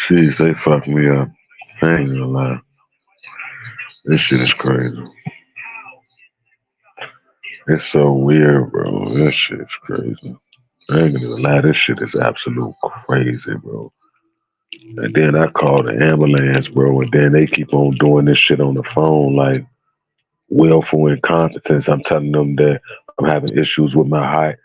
Jeez, they fucked me up. I ain't gonna lie. This shit is crazy. It's so weird, bro. This shit is crazy. I ain't gonna lie. This shit is absolute crazy, bro. And then I call the ambulance, bro, and then they keep on doing this shit on the phone like willful incompetence. I'm telling them that I'm having issues with my heart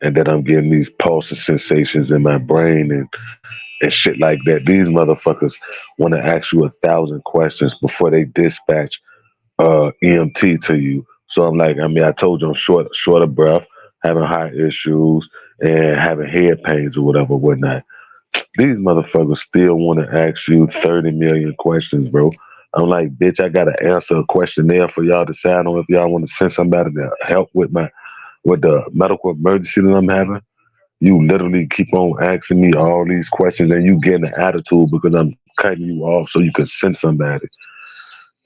and that I'm getting these pulsing sensations in my brain and shit like that. These motherfuckers want to ask you 1,000 questions before they dispatch EMT to you. So I'm like, I mean, I told you I'm short of breath, having heart issues, and having head pains or whatever, whatnot. These motherfuckers still want to ask you 30 million questions, bro. I'm like, bitch, I gotta answer a questionnaire for y'all to decide on if y'all want to send somebody to help with the medical emergency that I'm having. You literally keep on asking me all these questions and you getting an attitude because I'm cutting you off so you can send somebody.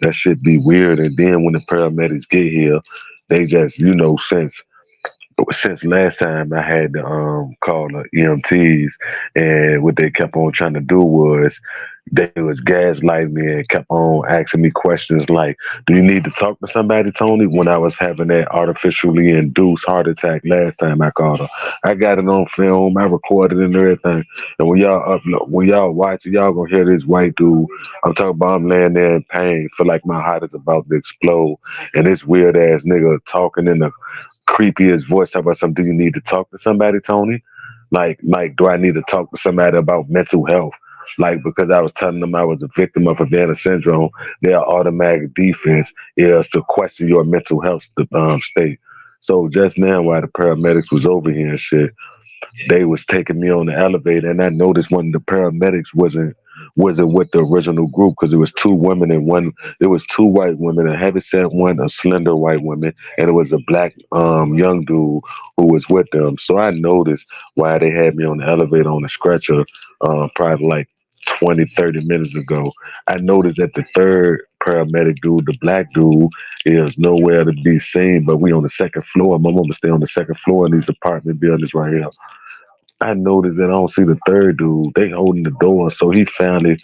That shit be weird. And then when the paramedics get here, they just, since last time I had to call the EMTs, and what they kept on trying to do was they was gaslighting me and kept on asking me questions like, "Do you need to talk to somebody, Tony?" When I was having that artificially induced heart attack last time I called her, I got it on film, I recorded it and everything. And when y'all watch it, y'all gonna hear this white dude. I'm talking about I'm laying there in pain, feel like my heart is about to explode, and this weird ass nigga talking in the creepiest voice talk about something. Do you need to talk to somebody, Tony? Do I need to talk to somebody about mental health? Like, because I was telling them I was a victim of Havana syndrome, their automatic defense is to question your mental health state. So just now, while the paramedics was over here and shit, they was taking me on the elevator, and I noticed one of the paramedics wasn't with the original group because it was two women and one. It was two white women, a heavyset one, a slender white woman, and it was a black young dude who was with them. So I noticed why they had me on the elevator on the stretcher, probably like 20, 30 minutes ago. I noticed that the third paramedic dude, the black dude, is nowhere to be seen. But we on the second floor. My mama stay on the second floor in these apartment buildings right here. I noticed that I don't see the third dude. They holding the door, so he finally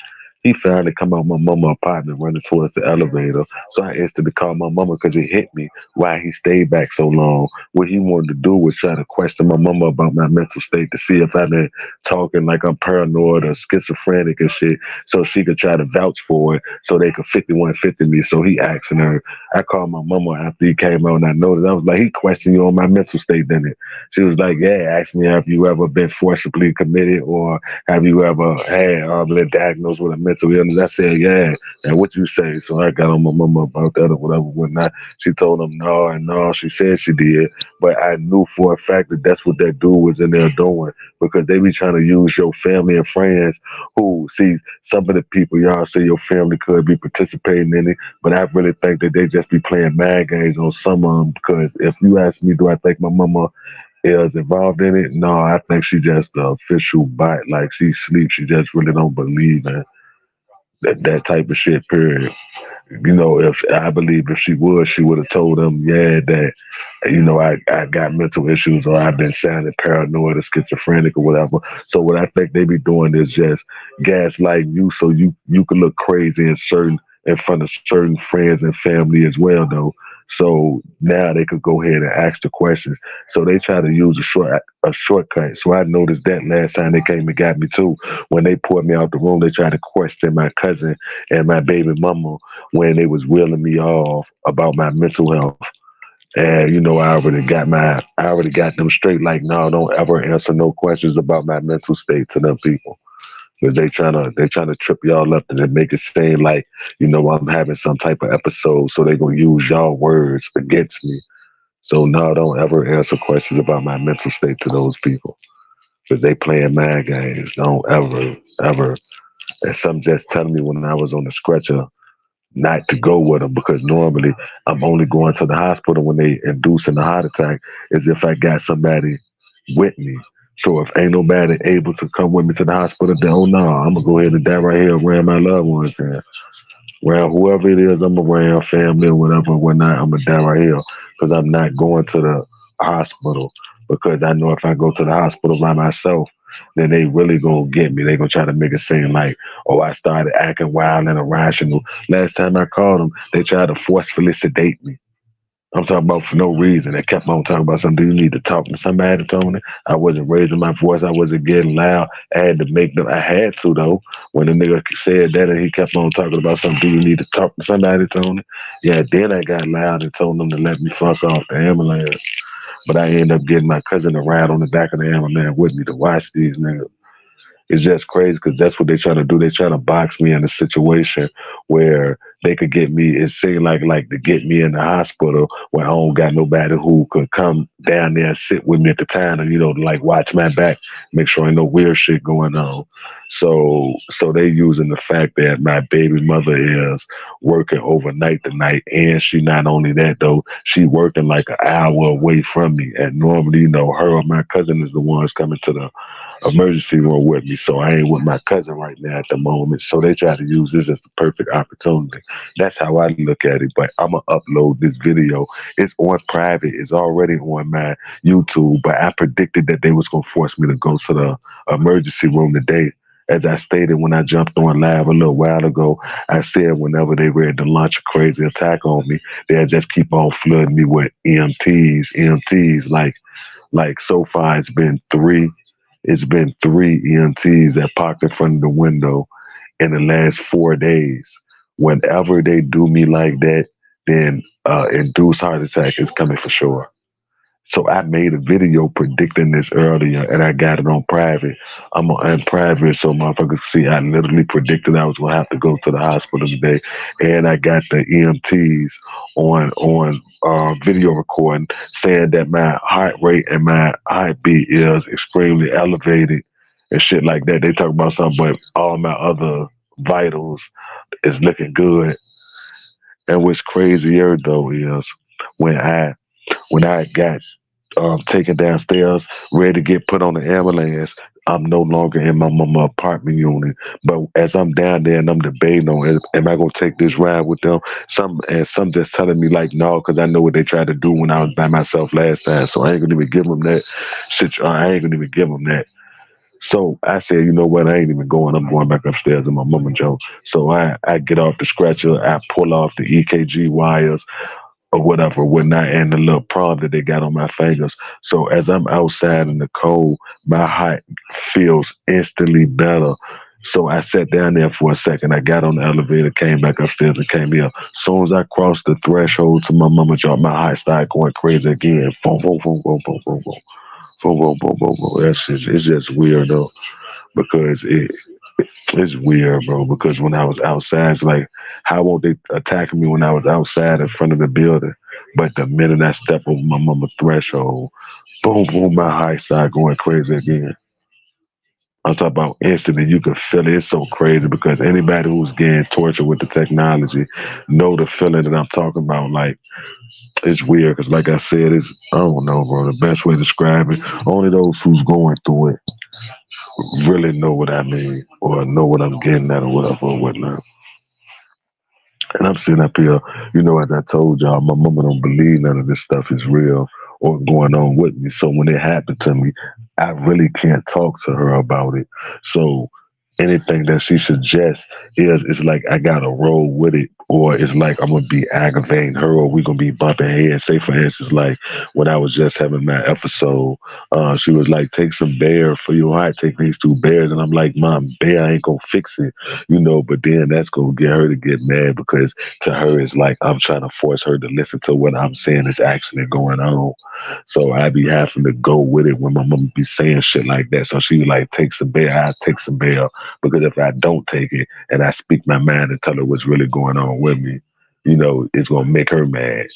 come out my mama apartment running towards the elevator. So I instantly called my mama because it hit me why he stayed back so long. What he wanted to do was try to question my mama about my mental state to see if I've been talking like I'm paranoid or schizophrenic and shit, so she could try to vouch for it, so they could 5150 me. So he asking her. I called my mama after he came out, and I noticed. I was like, he questioned you on my mental state, didn't it? She was like, yeah, asked me, have you ever been forcibly committed, or have you ever had been diagnosed with a mental illness? I said, yeah. And what you say? So I got on my mama about that or whatever, whatnot. She told him no and no. She said she did, but I knew for a fact that that's what that dude was in there doing, because they be trying to use your family and friends who see some of the people y'all say your family could be participating in it, but I really think that they just be playing mind games on some of them. Because if you ask me, do I think my mama is involved in it? No, I think she just the official bite. Like she sleeps, she just really don't believe in that type of shit. Period. If I believe if she would have told them, yeah, that I got mental issues or I've been sounding paranoid or schizophrenic or whatever. So what I think they be doing is just gaslighting you so you can look crazy in front of certain friends and family as well, though. So now they could go ahead and ask the questions. So they try to use a shortcut. So I noticed that last time they came and got me too. When they pulled me out the room, they tried to question my cousin and my baby mama when they was wheeling me off about my mental health. And I already got them straight. Like, no, don't ever answer no questions about my mental state to them people. Because they trying to trip y'all up and then make it seem like, I'm having some type of episode, so they gonna use y'all words against me. So no, don't ever answer questions about my mental state to those people. Because they playing mind games. Don't ever. And some just telling me when I was on the stretcher not to go with them, because normally I'm only going to the hospital when they inducing a heart attack is if I got somebody with me. So if ain't nobody able to come with me to the hospital, then oh no, I'm gonna go ahead and die right here around my loved ones and around whoever it is I'm around, family or whatever, whatnot. I'm gonna die right here because I'm not going to the hospital because I know if I go to the hospital by myself, then they really gonna get me. They gonna try to make it seem like, oh, I started acting wild and irrational. Last time I called them, they tried to forcefully sedate me. I'm talking about for no reason. They kept on talking about something. Do you need to talk to somebody, Tony? I wasn't raising my voice. I wasn't getting loud. I had to make them. I had to though. When the nigga said that, and he kept on talking about something. Do you need to talk to somebody, Tony? Yeah. Then I got loud and told them to let me fuck off the ambulance. But I ended up getting my cousin to ride on the back of the ambulance with me to watch these niggas. It's just crazy because that's what they try to do. They try to box me in a situation where they could get me. It seemed like to get me in the hospital where I don't got nobody who could come down there and sit with me at the time and like watch my back, make sure ain't no weird shit going on. So they using the fact that my baby mother is working overnight tonight, and she not only that though, she working like an hour away from me. And normally, her or my cousin is the ones coming to the emergency room with me, so I ain't with my cousin right now at the moment. So they try to use this as the perfect opportunity. That's how I look at it. But I'm gonna upload this video. It's on private. It's already on my YouTube. But I predicted that they was gonna force me to go to the emergency room today. As I stated when I jumped on live a little while ago, I said whenever they ready to launch a crazy attack on me, they'll just keep on flooding me with EMTs. Like so far it's been three EMTs that parked in front of the window in the last 4 days. Whenever they do me like that, then induced heart attack is coming for sure. So I made a video predicting this earlier, and I got it on private. I'm on private so motherfuckers see. I literally predicted I was gonna have to go to the hospital today, and I got the EMTs on video recording saying that my heart rate and my heartbeat is extremely elevated and shit like that. They talk about something, but all my other vitals is looking good. And what's crazier though is when I when I got taken downstairs, ready to get put on the ambulance. I'm no longer in my mama apartment unit. But as I'm down there and I'm debating on, am I gonna take this ride with them? Some just telling me like no, because I know what they tried to do when I was by myself last time. So I ain't gonna even give them that shit. I ain't gonna even give them that. So I said, you know what? I ain't even going. I'm going back upstairs in my mama Joe. So I get off the stretcher. I pull off the EKG wires or whatever, whatnot, and the little prod that they got on my fingers. So as I'm outside in the cold, my heart feels instantly better. So I sat down there for a second. I got on the elevator, came back upstairs, and came here. Soon as I crossed the threshold to my mama job, my heart started going crazy again. Boom, boom, boom, boom, boom, boom, boom. Boom, boom, boom, boom, boom. It's just weird though, because it's weird, bro. Because when I was outside, it's like, how won't they attack me when I was outside in front of the building? But the minute I step over my mama threshold, boom, boom, my heart started going crazy again. I'm talking about instantly. You can feel it. It's so crazy because anybody who's getting tortured with the technology know the feeling that I'm talking about. Like, it's weird because, like I said, I don't know, bro. The best way to describe it, only those who's going through it really know what I mean or know what I'm getting at or whatever or whatnot. And I'm sitting up here, as I told y'all, my mama don't believe none of this stuff is real or going on with me. So when it happened to me, I really can't talk to her about it. So anything that she suggests is it's like I gotta roll with it, or it's like I'm gonna be aggravating her, or we gonna be bumping heads. Say for instance, like when I was just having my episode, she was like, "Take some bear for your heart. Take these two bears," and I'm like, "Mom, bear ain't gonna fix it." But then that's gonna get her to get mad because to her it's like I'm trying to force her to listen to what I'm saying is actually going on. So I be having to go with it when my mom be saying shit like that. So she like, "Take some bear." I take some bear because if I don't take it and I speak my mind and tell her what's really going on with me, it's gonna make her mad.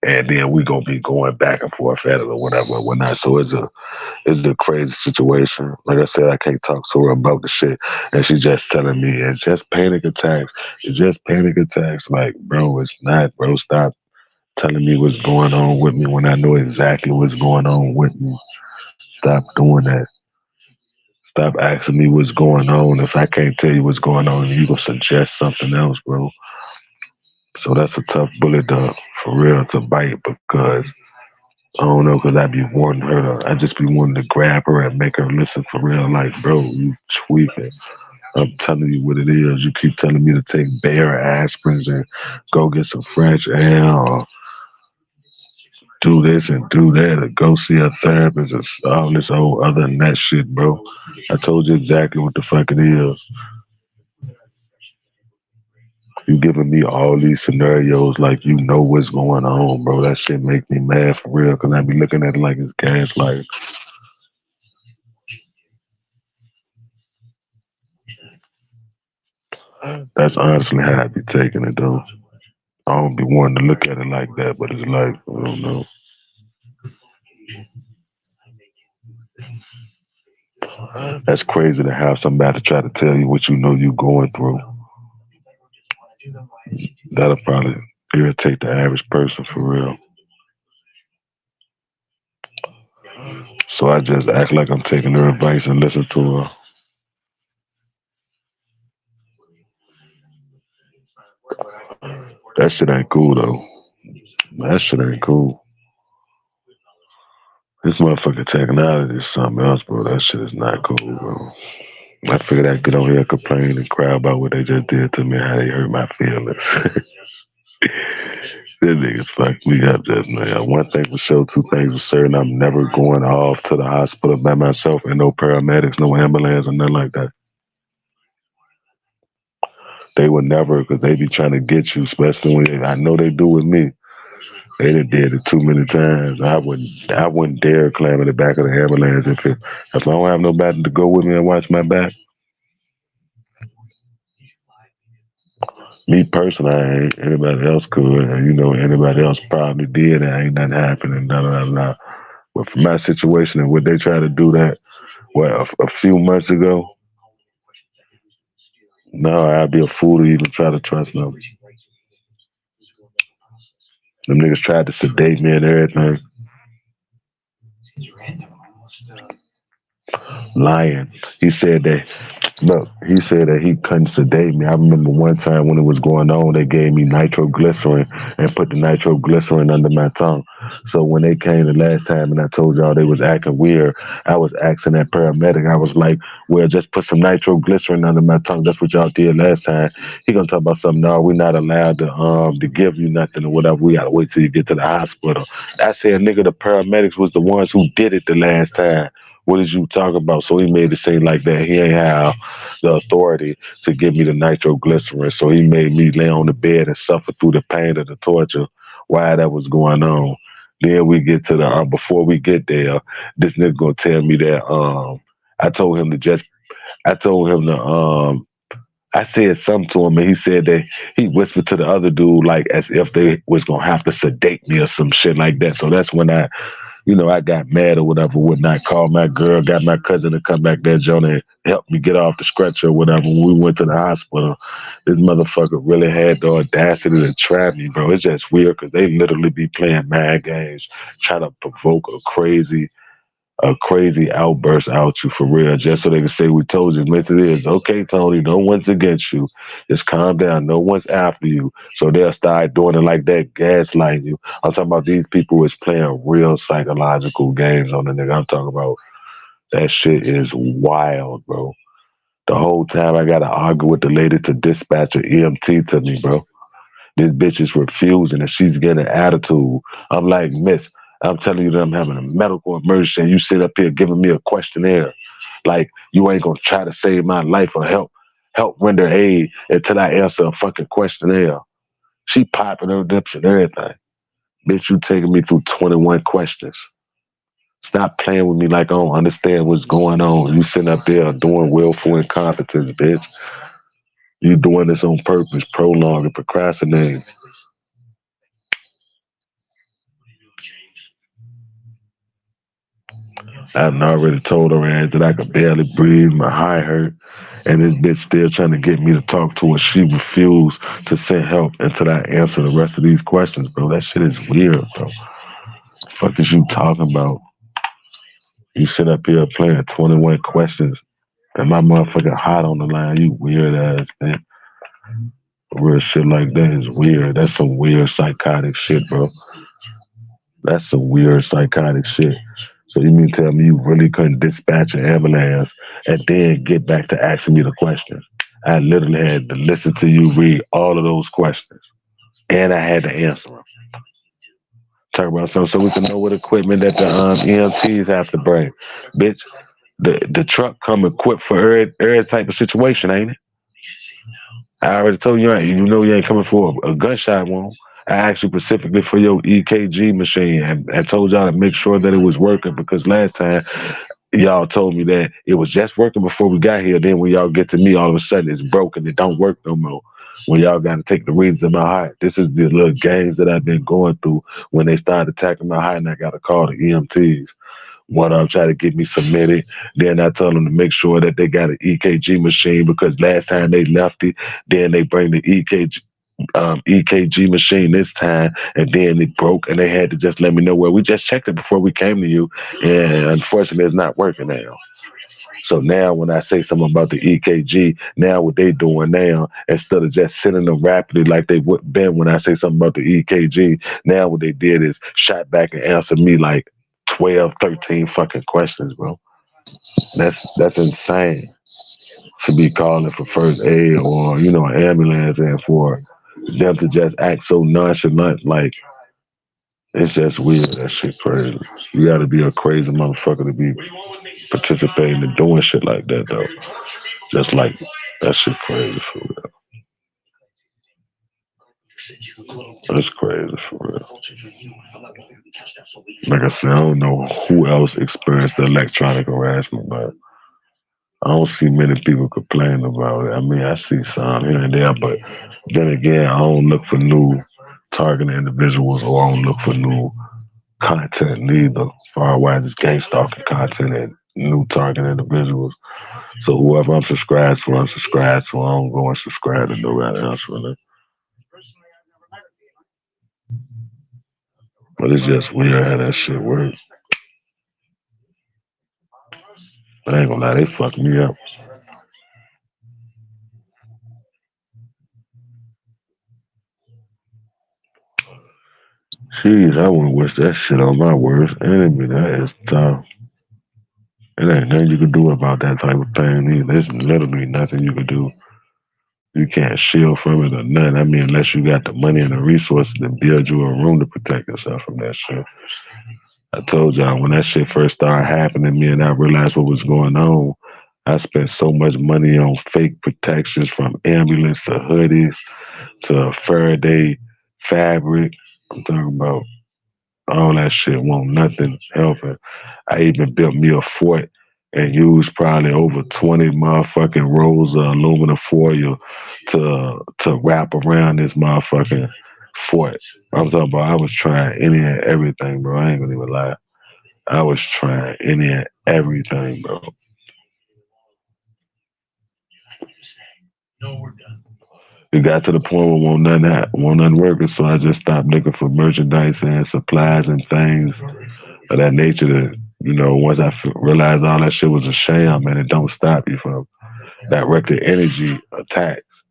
And then we gonna be going back and forth at it or whatever and whatnot. So it's a crazy situation. Like I said, I can't talk to her about the shit, and she just telling me it's just panic attacks. It's just panic attacks. Like, bro, it's not, bro. Stop telling me what's going on with me when I know exactly what's going on with me. Stop doing that. Stop asking me what's going on. If I can't tell you what's going on, you gonna suggest something else, bro. So that's a tough bullet to for real to bite because I don't know, cause I be wanting her to. I just be wanting to grab her and make her listen for real. Like, bro, you tweaking. I'm telling you what it is. You keep telling me to take Bayer aspirins and go get some fresh air, or do this and do that, or go see a therapist, or all this old other than that shit, bro. I told you exactly what the fuck it is. You giving me all these scenarios like you know what's going on, bro. That shit make me mad for real, cause I be looking at it like it's gaslight. That's honestly how I be taking it, though. I don't be wanting to look at it like that, but it's like, I don't know. That's crazy to have somebody try to tell you what you know you going through. That'll probably irritate the average person for real. So I just act like I'm taking her advice and listen to her. That shit ain't cool though. That shit ain't cool. This motherfucking technology is something else, bro. That shit is not cool, bro. I figured I'd get on here, complain, and cry about what they just did to me, how they hurt my feelings. Them niggas fucked me up just now. One thing for sure, two things for certain. I'm never going off to the hospital by myself, and no paramedics, no ambulance, or nothing like that. They would never, because they be trying to get you, especially when I know they do with me. They done did it too many times. I wouldn't dare climb in the back of the ambulance if I don't have nobody to go with me and watch my back. Me personally, I ain't. Anybody else could, and anybody else probably did, and ain't nothing happening. Da, da, da, da. But for my situation and what they try to do that, a few months ago, no, I'd be a fool to even try to trust them. Them niggas tried to sedate me and everything. Lying. He said that Look, he said that he couldn't sedate me. I remember one time when it was going on, they gave me nitroglycerin and put the nitroglycerin under my tongue. So when they came the last time and I told y'all they was acting weird, I was asking that paramedic. I was like, "Well, just put some nitroglycerin under my tongue. That's what y'all did last time." He gonna talk about something. No, we're not allowed to give you nothing or whatever. We gotta wait till you get to the hospital. I said, "Nigga, the paramedics was the ones who did it the last time. What did you talk about?" So he made it seem like that he ain't have the authority to give me the nitroglycerin. So he made me lay on the bed and suffer through the pain of the torture while that was going on. Then we get to the before we get there, this nigga gonna tell me that I told him to just I told him to I said something to him and he said that he whispered to the other dude like as if they was gonna have to sedate me or some shit like that. So that's when I got mad or whatever, would not call my girl, got my cousin to come back there, Jonah, and help me get off the stretcher or whatever. When we went to the hospital, this motherfucker really had the audacity to trap me, bro. It's just weird because they literally be playing mind games, trying to provoke a crazy outburst out you for real, just so they can say we told you. Listen, it is okay, Tony. No one's against you. Just calm down. No one's after you. So they'll start doing it like that, gaslighting you. I'm talking about these people is playing real psychological games on the nigga. I'm talking about that shit is wild, bro. The whole time I gotta argue with the lady to dispatch an EMT to me, bro. This bitch is refusing and she's getting an attitude. I'm like, "Miss, I'm telling you that I'm having a medical emergency and you sit up here giving me a questionnaire. Like you ain't gonna try to save my life or help render aid until I answer a fucking questionnaire." She popping her lips and everything. Bitch, you taking me through 21 questions. Stop playing with me like I don't understand what's going on. You sitting up there doing willful incompetence, bitch. You doing this on purpose, prolonging, procrastinating. I've already told her ass that I could barely breathe, my high hurt, and this bitch still trying to get me to talk to her. She refused to send help until I answer the rest of these questions, bro. That shit is weird, bro. Fuck is you talking about? You sit up here playing 21 questions, and my motherfucking hot on the line. You weird ass man. Real shit like that is weird. That's some weird psychotic shit, bro. That's some weird psychotic shit. So you mean to tell me you really couldn't dispatch an ambulance and then get back to asking me the questions? I literally had to listen to you read all of those questions, and I had to answer them. Talk about something so we can know what equipment that the EMTs have to bring. Bitch, the truck come equipped for every type of situation, ain't it? I already told you, you know you ain't coming for a gunshot wound. I asked you specifically for your EKG machine and told y'all to make sure that it was working because last time y'all told me that it was just working before we got here. Then when y'all get to me, all of a sudden it's broken. It don't work no more. When y'all got to take the readings of my heart. This is the little games that I've been going through when they started attacking my heart and I got to call the EMTs. One of them tried to get me submitted. Then I told them to make sure that they got an EKG machine because last time they left it, then they bring the EKG machine this time, and then it broke, and they had to just let me know. Well, we just checked it before we came to you, and unfortunately, it's not working now. So now, when I say something about the EKG, now what they doing now, instead of just sending them rapidly like they would been when I say something about the EKG, now what they did is shot back and answered me like 12, 13 fucking questions, bro. That's insane to be calling for first aid or an ambulance and for them to just act so nonchalant, like it's just weird. That shit crazy. You got to be a crazy motherfucker to be participating and doing shit like that, though. Just like that shit crazy for real. That's crazy for real. Like I said, I don't know who else experienced the electronic harassment, but I don't see many people complain about it. I mean, I see some here and there, but then again, I don't look for new targeted individuals or I don't look for new content neither. As far as it's gang stalking content and new target individuals. So whoever I'm subscribed to, I'm subscribed to. I don't go and subscribe to nobody else really. But it's just weird how that shit works. I ain't gonna lie, they fucked me up. Jeez, I wouldn't wish that shit on my worst enemy. That is tough. It ain't nothing you can do about that type of pain either. There's literally nothing you can do. You can't shield from it or nothing. I mean, unless you got the money and the resources to build you a room to protect yourself from that shit. I told y'all when that shit first started happening to me and I realized what was going on, I spent so much money on fake protections from ambulance to hoodies to Faraday fabric. I'm talking about all that shit won't nothing helping. I even built me a fort and used probably over 20 motherfucking rolls of aluminum foil to wrap around this motherfucking fort. I'm talking about I was trying any and everything, bro. I ain't gonna even lie. I was trying any and everything, bro. It got to the point where won't nothing working, so I just stopped looking for merchandise and supplies and things of that nature. That once I realized all that shit was a sham, and it don't stop you from directed energy attacks.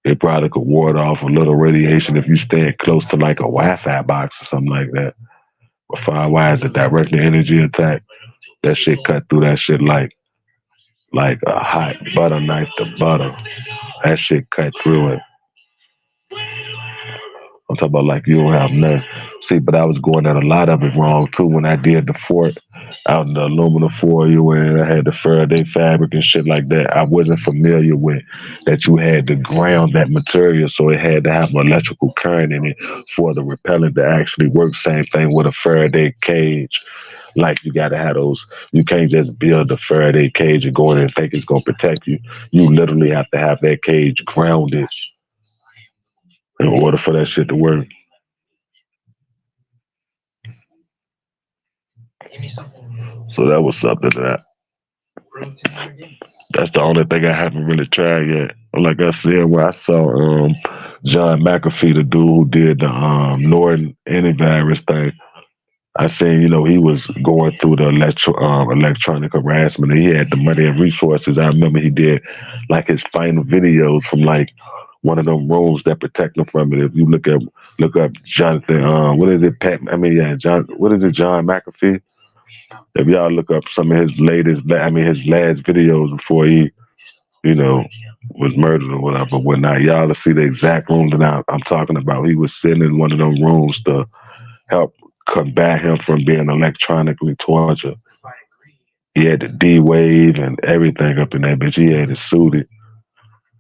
It probably could ward off a little radiation if you stand close to like a Wi-Fi box or something like that. But firewise, a directed energy attack, that shit cut through that shit like a hot butter knife to butter. That shit cut through it. I'm talking about like you don't have nothing. See, but I was going at a lot of it wrong too when I did the fort out in the aluminum foil and I had the Faraday fabric and shit like that. I wasn't familiar with that you had to ground that material, so it had to have an electrical current in it for the repellent to actually work. Same thing with a Faraday cage. Like you gotta have those. You can't just build a Faraday cage and go in and think it's gonna protect you. You literally have to have that cage grounded in order for that shit to work. So that was something that that's the only thing I haven't really tried yet. Like I said, where I saw John McAfee, the dude who did the Norton antivirus thing. I seen, he was going through the electronic harassment and he had the money and resources. I remember he did like his final videos from like one of them rooms that protect them from it. If you look up Jonathan, what is it, Pat? I mean, yeah, John. What is it, John McAfee? If y'all look up some of his latest, his last videos before he, you know, was murdered or whatnot, y'all will see the exact room that I'm talking about. He was sitting in one of them rooms to help combat him from being electronically tortured. He had the D wave and everything up in that bitch. He had it suited.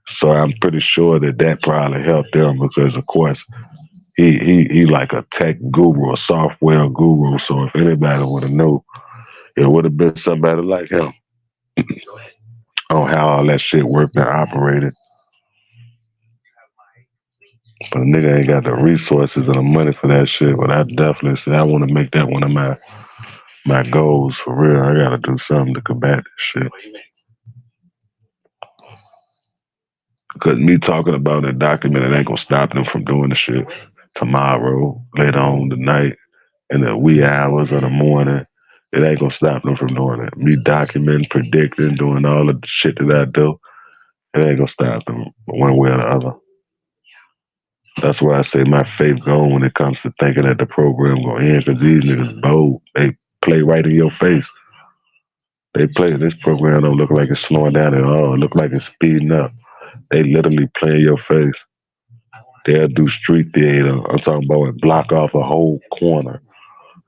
So I'm pretty sure that probably helped them because, of course, he like a tech guru, a software guru. So if anybody would have known, it would have been somebody like him on how all that shit worked and operated. But a nigga ain't got the resources and the money for that shit. But I definitely say I want to make that one of my goals for real. I gotta do something to combat this shit. Because me talking about it documented ain't gonna stop them from doing the shit tomorrow, later on tonight, in the wee hours of the morning. It ain't gonna stop them from doing it. Me documenting, predicting, doing all of the shit that I do, it ain't gonna stop them one way or the other. That's why I say my faith gone when it comes to thinking that the program gonna end, because these niggas bold. They play right in your face. They play this program don't look like it's slowing down at all. It look like it's speeding up. They literally play in your face. They'll do street theater. I'm talking about block off a whole corner.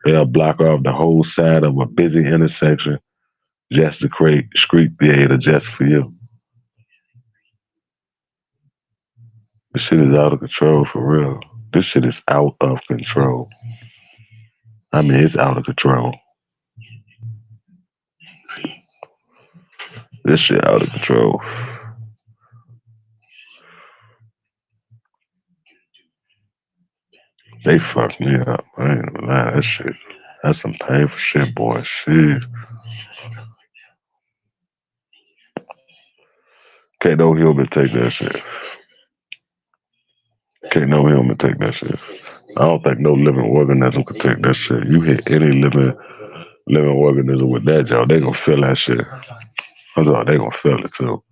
They'll block off the whole side of a busy intersection just to create street theater just for you. This shit is out of control for real. This shit is out of control. I mean, it's out of control. This shit out of control. They fucked me up. I ain't gonna lie, that shit. That's some painful shit, boy. Shit. Can't no human take that shit. Can't no human take that shit. I don't think no living organism could take that shit. You hit any living organism with that, y'all, they gonna feel that shit. I'm talking, they gonna feel it too.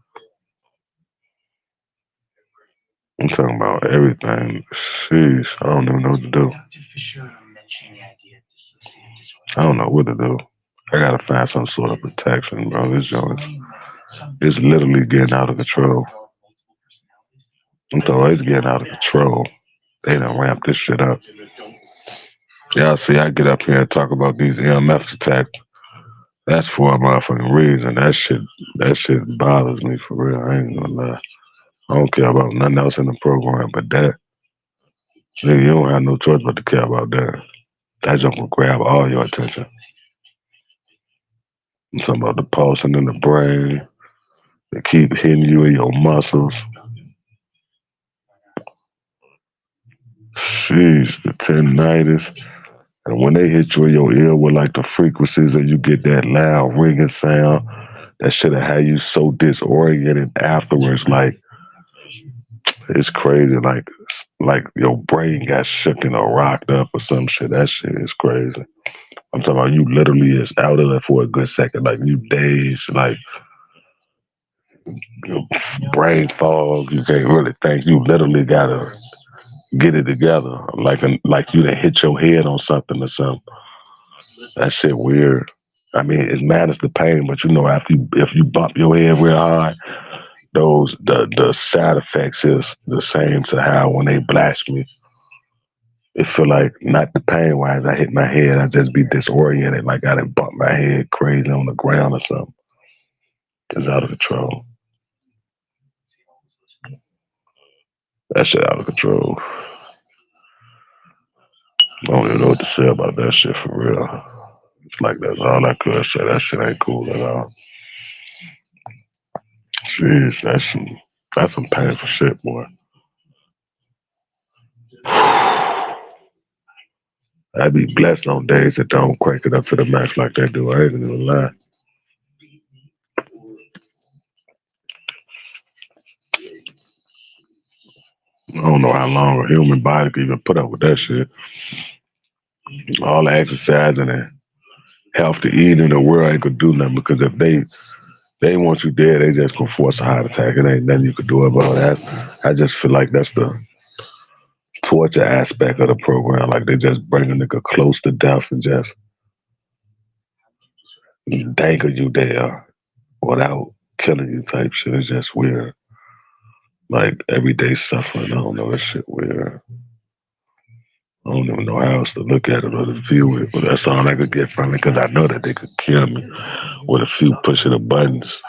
I'm talking about everything. Sheesh, I don't even know what to do. I don't know what to do. I gotta find some sort of protection, bro. This joint is literally getting out of control. I'm talking, it's getting out of control. They done ramp this shit up. Y'all see, I get up here and talk about these EMF attacks. That's for a motherfucking reason. That shit bothers me for real. I ain't gonna lie. I don't care about nothing else in the program but that. Nigga, you don't have no choice but to care about that. That junk will grab all your attention. I'm talking about the pulsing in the brain. They keep hitting you in your muscles. Sheesh, the tendinitis. And when they hit you in your ear with like the frequencies and you get that loud ringing sound, that shit will have you so disoriented afterwards. Like, it's crazy. Like your brain got shook or rocked up or some shit. That shit is crazy. I'm talking about you literally is out of it for a good second. Like you dazed, like your brain fog. You can't really think. You literally gotta get it together. Like you done hit your head on something or something. That shit weird. I mean, it's mad as the pain, but you know, after if you bump your head real hard, the side effects is the same to how when they blast me. It feel like not the pain wise. I hit my head, I just be disoriented, like I done bumped my head crazy on the ground or something. It's out of control. That shit out of control. I don't even know what to say about that shit for real. It's like that's all I could say. That shit ain't cool at all. Jeez, that's some painful shit, boy. I be blessed on days that don't crank it up to the max like they do. I ain't gonna lie. I don't know how long a human body can even put up with that shit. All the exercising and healthy eating in the world ain't gonna do nothing because if they They want you dead. They just gonna force a heart attack. It ain't nothing you could do about that. I just feel like that's the torture aspect of the program. Like they just bring a nigga close to death and just dangle you there without killing you type shit. It's just weird. Like everyday suffering. I don't know. That shit weird. I don't even know how else to look at it or to view it, but that's all I could get from it because I know that they could kill me with a few pushing of buttons.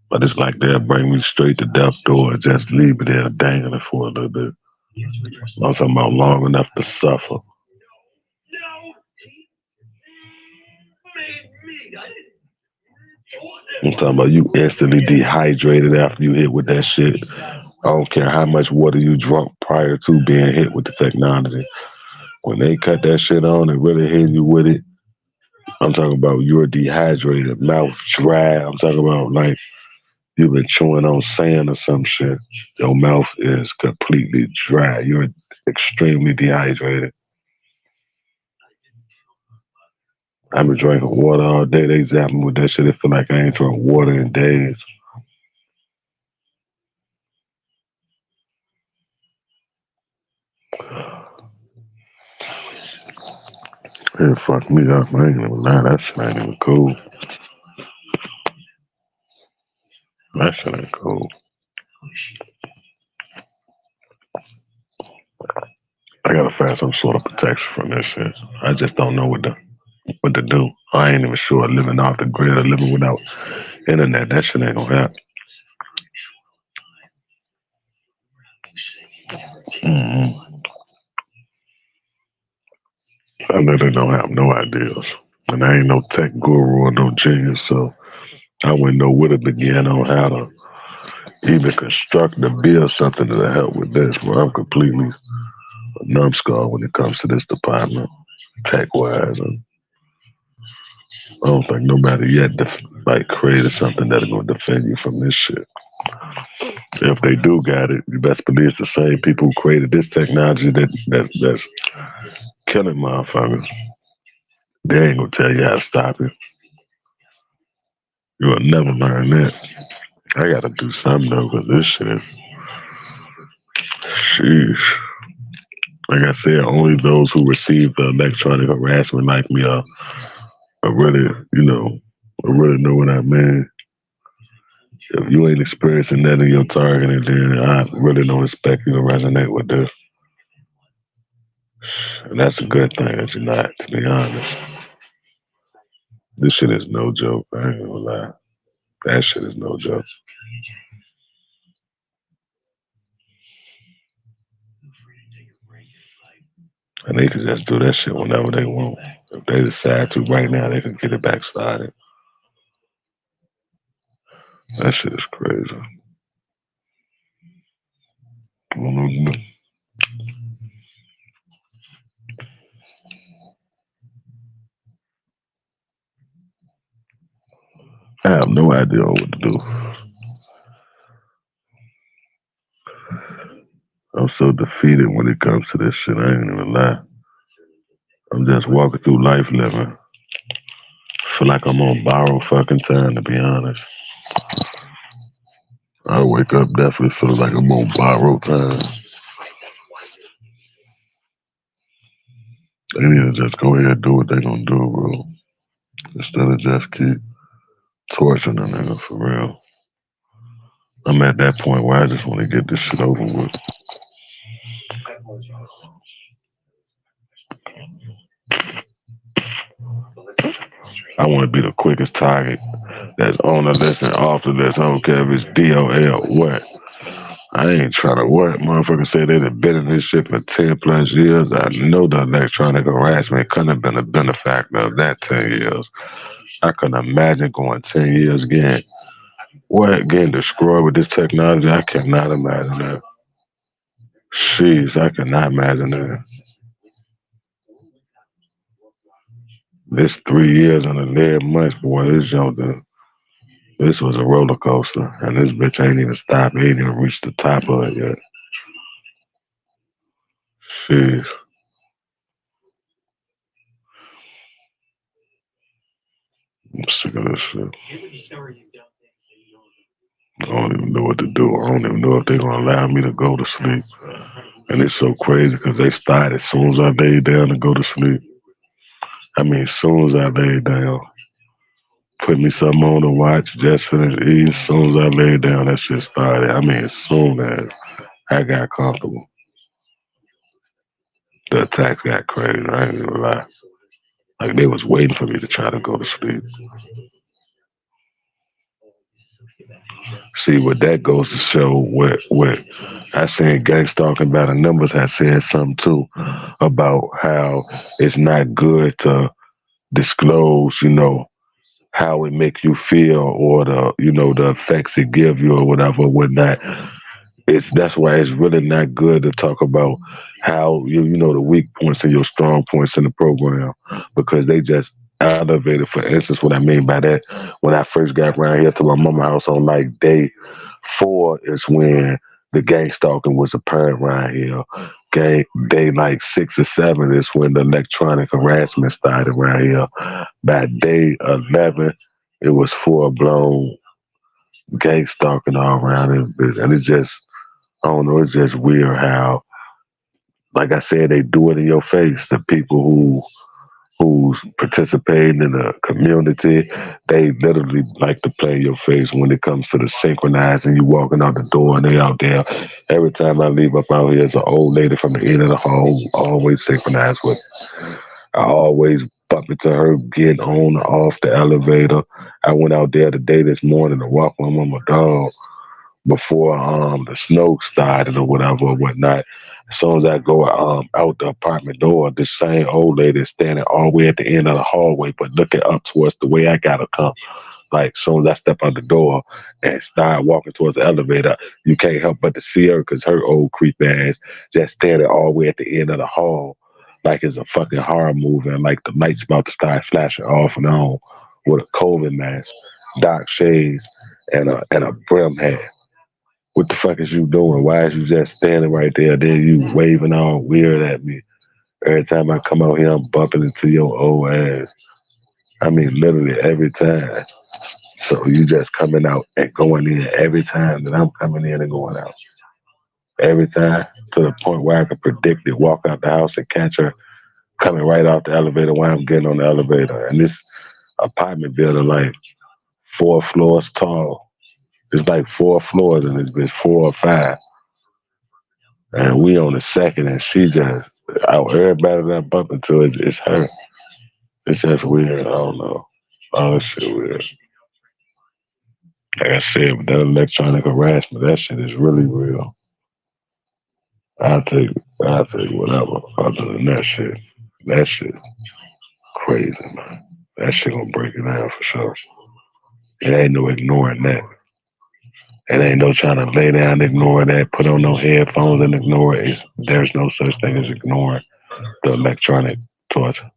But it's like they'll bring me straight to death door and just leave me there dangling for a little bit. I'm talking about long enough to suffer. I'm talking about you instantly dehydrated after you hit with that shit. I don't care how much water you drunk prior to being hit with the technology. When they cut that shit on and really hit you with it, I'm talking about you're dehydrated, mouth dry. I'm talking about like you've been chewing on sand or some shit. Your mouth is completely dry. You're extremely dehydrated. I've been drinking water all day. They zap me with that shit. It feel like I ain't drunk water in days. It fucked me up. I ain't even lie. That shit ain't even cool. That shit ain't cool. I gotta find some sort of protection from this shit. I just don't know what to do. I ain't even sure living off the grid or living without internet. That shit ain't gonna happen. Mm-hmm. I literally don't have no ideas. And I ain't no tech guru or no genius, so I wouldn't know where to begin on how to even construct or build something to help with this. Bro, I'm completely a numbskull when it comes to this department, tech wise. And I don't think nobody yet like created something that's gonna defend you from this shit. If they do got it, you best believe it's the same people who created this technology that's killing motherfuckers. They ain't gonna tell you how to stop it. You'll never learn that. I gotta do something though, cause this shit is, sheesh. Like I said, only those who receive the electronic harassment like me are really, are really know what I mean. If you ain't experiencing that in your targeting, then I really don't expect you to resonate with this. And that's a good thing that you're not, to be honest. This shit is no joke. I ain't gonna lie. That shit is no joke. And they can just do that shit whenever they want. If they decide to right now, they can get it back started. That shit is crazy. I have no idea what to do. I'm so defeated when it comes to this shit. I ain't even lie. I'm just walking through life living. Feel like I'm on borrowed fucking time, to be honest. I wake up definitely feeling like I'm on borrowed time. They need to just go ahead and do what they gonna do, bro. Instead of just keep torturing a nigga for real. I'm at that point where I just want to get this shit over with. I want to be the quickest target that's on the list and off the list. I don't care if it's DOL or what. I ain't trying to work. Motherfuckers say they done been in this shit for 10 plus years. I know the electronic harassment couldn't have been a benefactor of that 10 years. I couldn't imagine going 10 years again. What, getting destroyed with this technology? I cannot imagine that. Jeez, I cannot imagine that. This 3 years and 11 months, boy, this was a roller coaster. And this bitch ain't even stopped. It ain't even reached the top of it yet. Jeez. I'm sick of this shit. I don't even know what to do. I don't even know if they're gonna allow me to go to sleep. And it's so crazy because they start as soon as I lay down to go to sleep. I mean, as soon as I lay down, put me something on to watch, just finished eating. As soon as I lay down, that shit started. I mean, as soon as I got comfortable, the attacks got crazy. I ain't gonna lie. Like they was waiting for me to try to go to sleep. See what that goes to show what I seen gangs talking about, and numbers had said something too about how it's not good to disclose, how it make you feel or the effects it give you or whatever, whatnot. That's why it's really not good to talk about how the weak points and your strong points in the program because they just elevated. For instance, what I mean by that, when I first got around here to my mama house on like day 4 is when the gang stalking was apparent around here. Gang day like 6 or 7 is when the electronic harassment started around here. By day 11, it was full blown gang stalking all around this bitch, and it's just I don't know. It's just weird how, like I said, they do it in your face. The people who's participating in the community, they literally like to play in your face when it comes to the synchronizing. You walking out the door and they out there. Every time I leave up out here, there's an old lady from the end of the hall who always synchronized with. I always bump into her getting on or off the elevator. I went out there today this morning to walk my mama dog before the snow started or whatever or whatnot. As soon as I go out the apartment door, this same old lady is standing all the way at the end of the hallway, but looking up towards the way I gotta come. Like as soon as I step out the door and start walking towards the elevator, you can't help but to see her because her old creep ass just standing all the way at the end of the hall, like it's a fucking horror movie, and like the lights about to start flashing off and on with a COVID mask, dark shades, and a brim hat. What the fuck is you doing? Why is you just standing right there? Then you waving all weird at me. Every time I come out here, I'm bumping into your old ass. I mean, literally every time. So you just coming out and going in every time that I'm coming in and going out. Every time to the point where I can predict it, walk out the house and catch her coming right off the elevator while I'm getting on the elevator. And this apartment building like 4 floors tall. It's like 4 floors and it's been 4 or 5. And we on the second, and she just out everybody that I bump into it's her. It's just weird. I don't know. All this shit weird. Like I said, with that electronic harassment, that shit is really real. I'll take I'll take whatever. Other than that shit. That shit crazy, man. That shit gonna break it down for sure. It ain't no ignoring that. It ain't no trying to lay down and ignore that, put on no headphones and ignore it. There's no such thing as ignoring the electronic torture.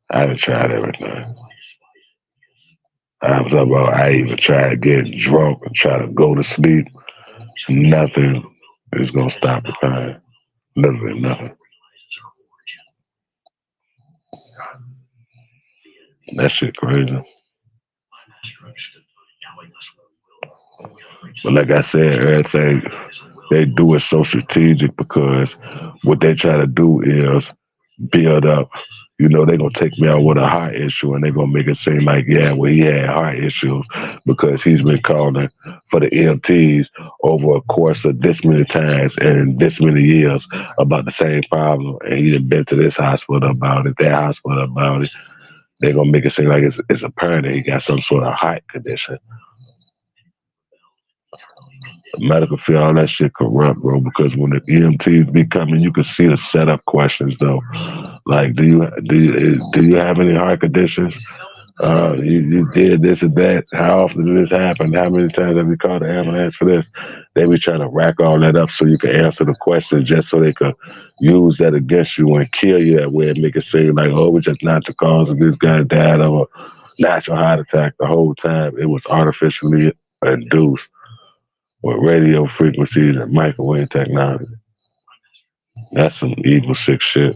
I done tried everything. I was about I even tried to get drunk and try to go to sleep. Nothing is gonna stop the pain. Literally nothing. That shit crazy. But like I said, everything they do is so strategic because what they try to do is build up. They're gonna take me out with a heart issue and they're gonna make it seem like, yeah, well he had heart issues because he's been calling for the EMTs over a course of this many times and this many years about the same problem and he's been to this hospital about it, that hospital about it. They're gonna make it seem like it's apparent that he got some sort of heart condition. The medical field, all that shit corrupt, bro. Because when the EMTs be coming, you can see the setup questions though. Like, do you have any heart conditions? You did this and that. How often did this happen? How many times have you called the ambulance for this? They be trying to rack all that up so you can answer the question just so they could use that against you and kill you that way and make it seem like, oh, we just not the cause of this guy died of a natural heart attack the whole time. It was artificially induced with radio frequencies and microwave technology. That's some evil, sick shit.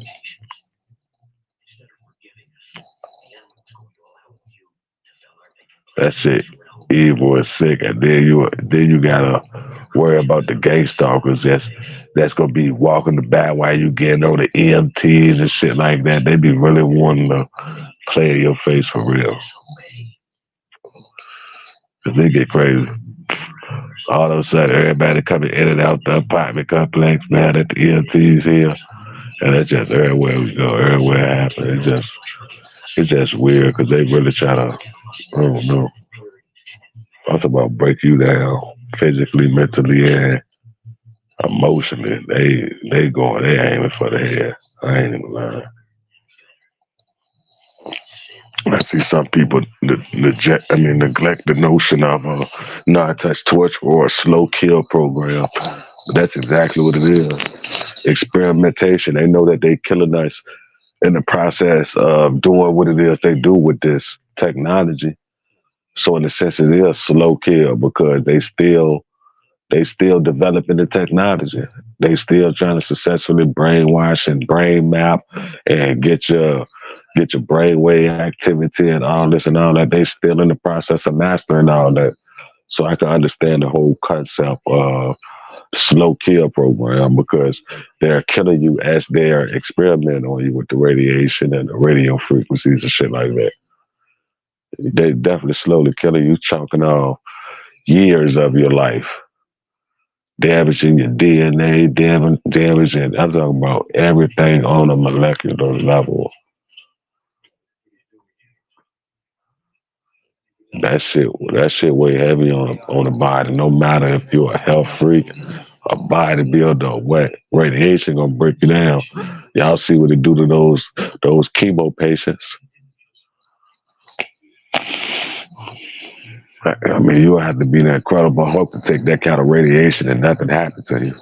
That shit evil and sick. And then you gotta worry about the gay stalkers that's gonna be walking the back while you getting on the EMTs and shit like that. They be really wanting to play in your face for real. 'Cause they get crazy. All of a sudden, everybody coming in and out the apartment complex now that the EMTs here, and it's just everywhere we go, everywhere it happens. It's just weird because they really try to, I don't know, talk about break you down physically, mentally, and emotionally. They aiming for the head. I ain't even lying. I see some people neglect the notion of a non-touch torture or a slow kill program. But that's exactly what it is. Experimentation. They know that they killing us in the process of doing what it is they do with this technology. So in a sense, it is slow kill because they still developing the technology. They still trying to successfully brainwash and brain map and get your brainwave activity and all this and all that. They still in the process of mastering all that. So I can understand the whole concept of slow kill program because they're killing you as they're experimenting on you with the radiation and the radio frequencies and shit like that. They definitely slowly killing you, chunking off years of your life, damaging your DNA, damaging. I'm talking about everything on a molecular level. That shit weigh heavy on the body. No matter if you're a health freak, a bodybuilder, or what, radiation gonna break you down. Y'all see what it do to those chemo patients. I mean, you have to be an incredible hope to take that kind of radiation and nothing happen to you.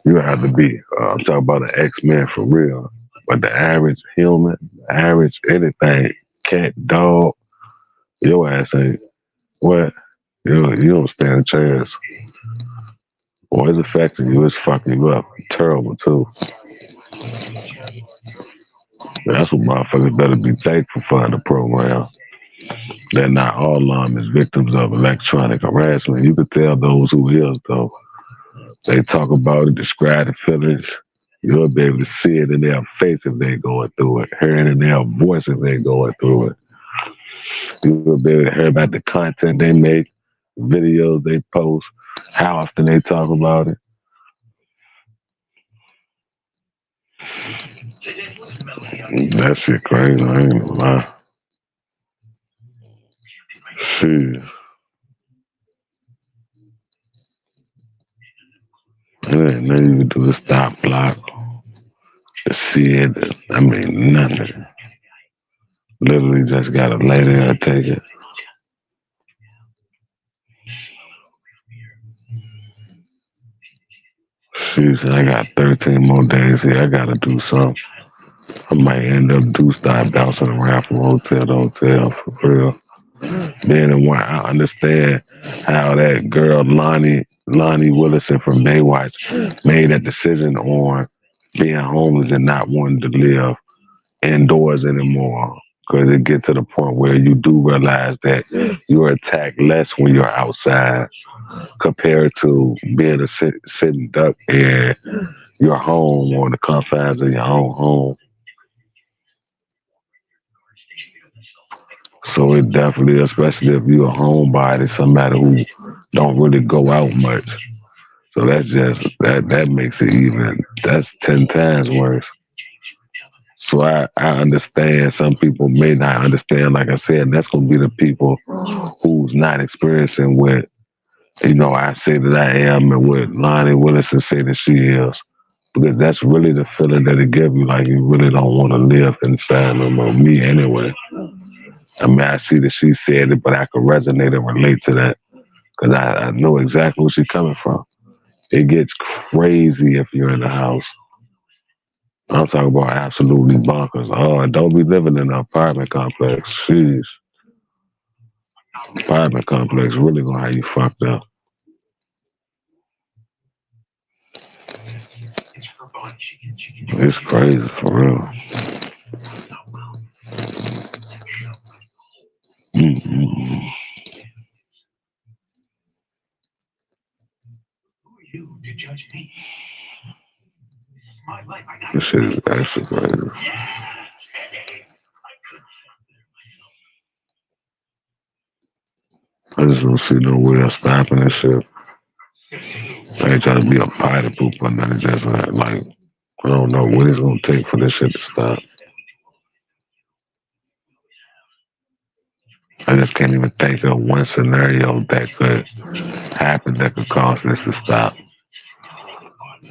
You have to be. I'm talking about an X-Men for real. But the average human, average anything, cat, dog, your ass ain't what? You don't stand a chance. Or it's affecting you, it's fucking you up. Terrible too. That's what motherfuckers better be thankful for in the program. That not all of them is victims of electronic harassment. You could tell those who is though. They talk about it, describe the feelings. You'll be able to see it in their face if they're going through it, hear it in their voice if they're going through it. You'll be able to hear about the content they make, videos they post, how often they talk about it. That shit crazy. I ain't gonna lie. Shit. There ain't nothing you can do to stop block, to see it. I mean, nothing. Literally just gotta lay there and take it. Shit, I got 13 more days here. I gotta do something. I might end up start bouncing around from hotel to hotel for real. Then and why I understand how that girl Lonnie Willison from Baywatch made that decision on being homeless and not wanting to live indoors anymore. Because it get to the point where you do realize that you're attacked less when you're outside compared to being a sitting duck in your home or the confines of your own home. So it definitely, especially if you're a homebody, somebody who don't really go out much. So that makes it even that's 10 times worse. So I understand some people may not understand, like I said, and that's gonna be the people who's not experiencing what I say that I am and what Lonnie Willison say that she is. Because that's really the feeling that it gives you, like you really don't want to live inside no more. Me anyway. I mean, I see that she said it, but I could resonate and relate to that because I know exactly where she's coming from. It gets crazy if you're in the house. I'm talking about absolutely bonkers. Oh, don't be living in an apartment complex. Jeez, apartment complex really gonna have you fucked up. It's crazy for real. This shit is actually crazy. I just don't see no way of stopping this shit. I ain't trying to be a party poop or nothing. Just like I don't know what it's gonna take for this shit to stop. I just can't even think of one scenario that could happen that could cause this to stop.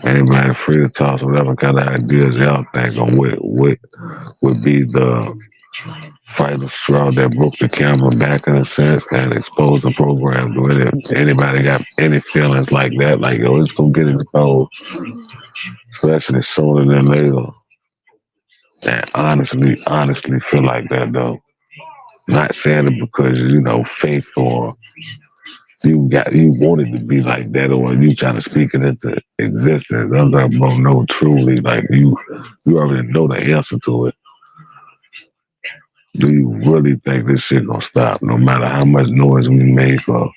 Anybody free to toss whatever kind of ideas y'all think on what would be the final straw that broke the camera back in a sense and exposed the program. Do anybody got any feelings like that? Like, yo, it's gonna get exposed, especially sooner than later. And honestly feel like that though. Not saying it because faith or you wanted to be like that or you trying to speak it into existence. I'm like, bro, no, truly, like you already know the answer to it. Do you really think this shit gonna stop no matter how much noise we make or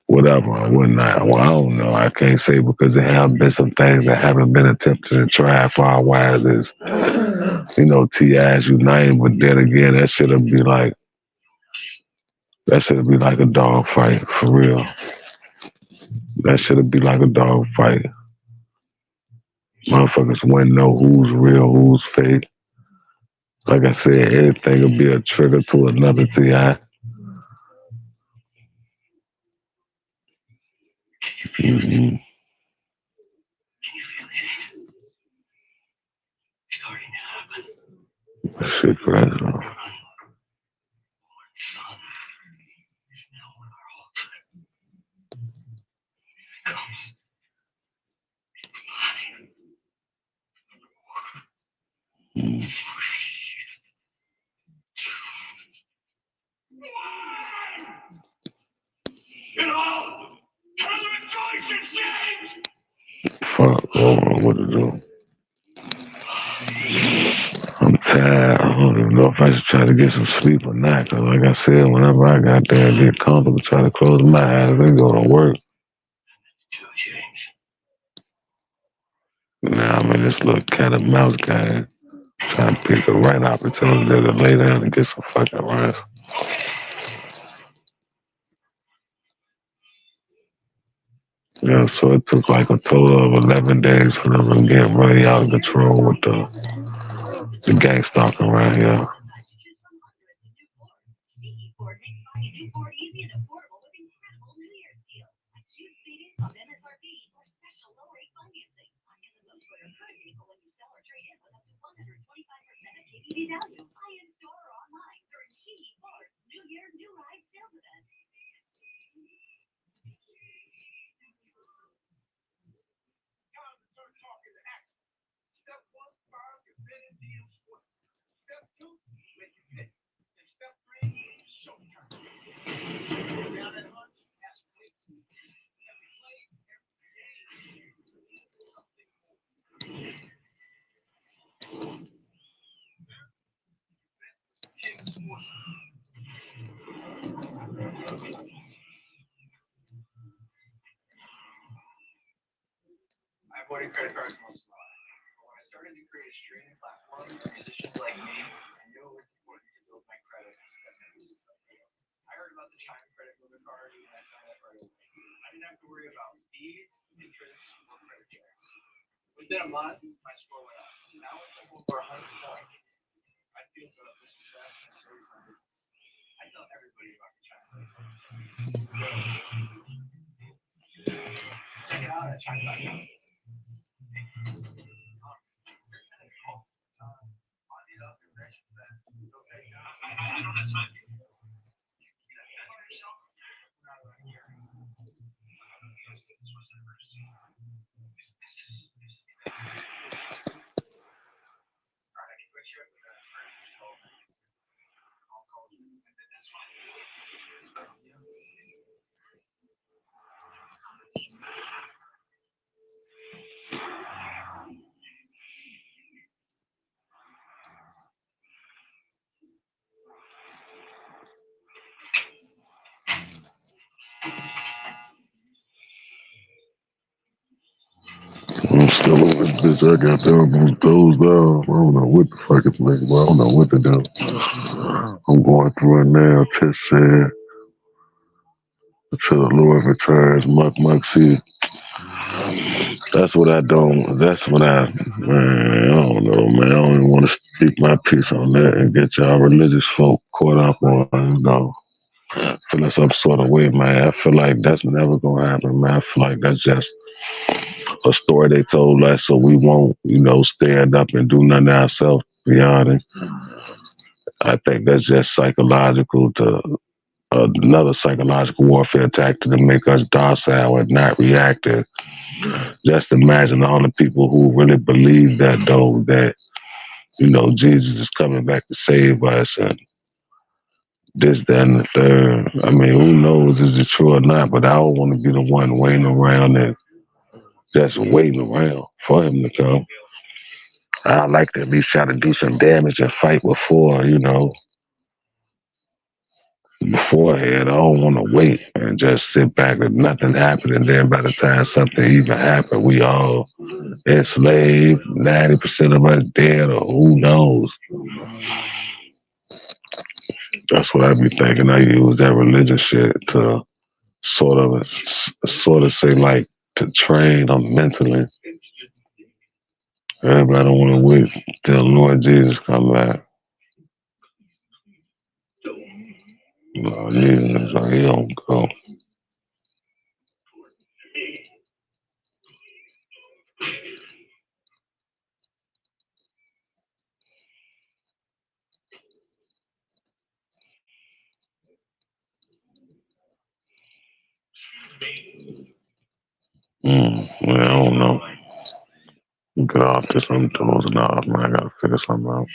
whatever or whatnot? Well, I don't know. I can't say because there have been some things that haven't been attempted and tried far wise as T.I.'s United, but then again that should be like a dog fight for real. That should be like a dog fight. Motherfuckers wouldn't know who's real, who's fake. Like I said, anything will be a trigger to another T.I. Mm-hmm. Shit crazy. Fuck, I don't know what to do. I'm tired. I don't even know if I should try to get some sleep or not. Cause like I said, whenever I got there and get comfortable, try to close my eyes and go to work. Now I'm in this little cat and mouse game, trying to pick the right opportunity to lay down and get some fucking rest. Yeah, so it took like a total of 11 days for them to get really out of control with the gang stalking around here. Bitch, I got them on those down. I don't know what the fuck it's making, but I don't know what to do. I'm going through it now. Just said to the Lord returns. Muck, see. That's what I don't. That's what man, I don't know, man. I don't even want to speak my piece on that and get y'all religious folk caught up on, feeling some sort of way, man. I feel like that's never gonna happen, man. I feel like that's just a story they told us so we won't, stand up and do nothing ourselves, to be honest. I think that's just psychological to another psychological warfare tactic to make us docile and not reactive. Just imagine all the people who really believe that, though, that, Jesus is coming back to save us and this, that, and the third. I mean, who knows is it true or not, but I don't want to be the one waiting around and just waiting around for him to come. I like to at least try to do some damage and fight beforehand. I don't want to wait and just sit back and nothing happen. And then by the time something even happened, we all enslaved, 90% of us dead, or who knows. That's what I be thinking. I use that religious shit to sort of say like to train them mentally. Everybody don't want to wait till Lord Jesus come back. No, Jesus, like, he don't go. Well, I don't know. Get off this. I'm dozing off, man. I gotta figure something out.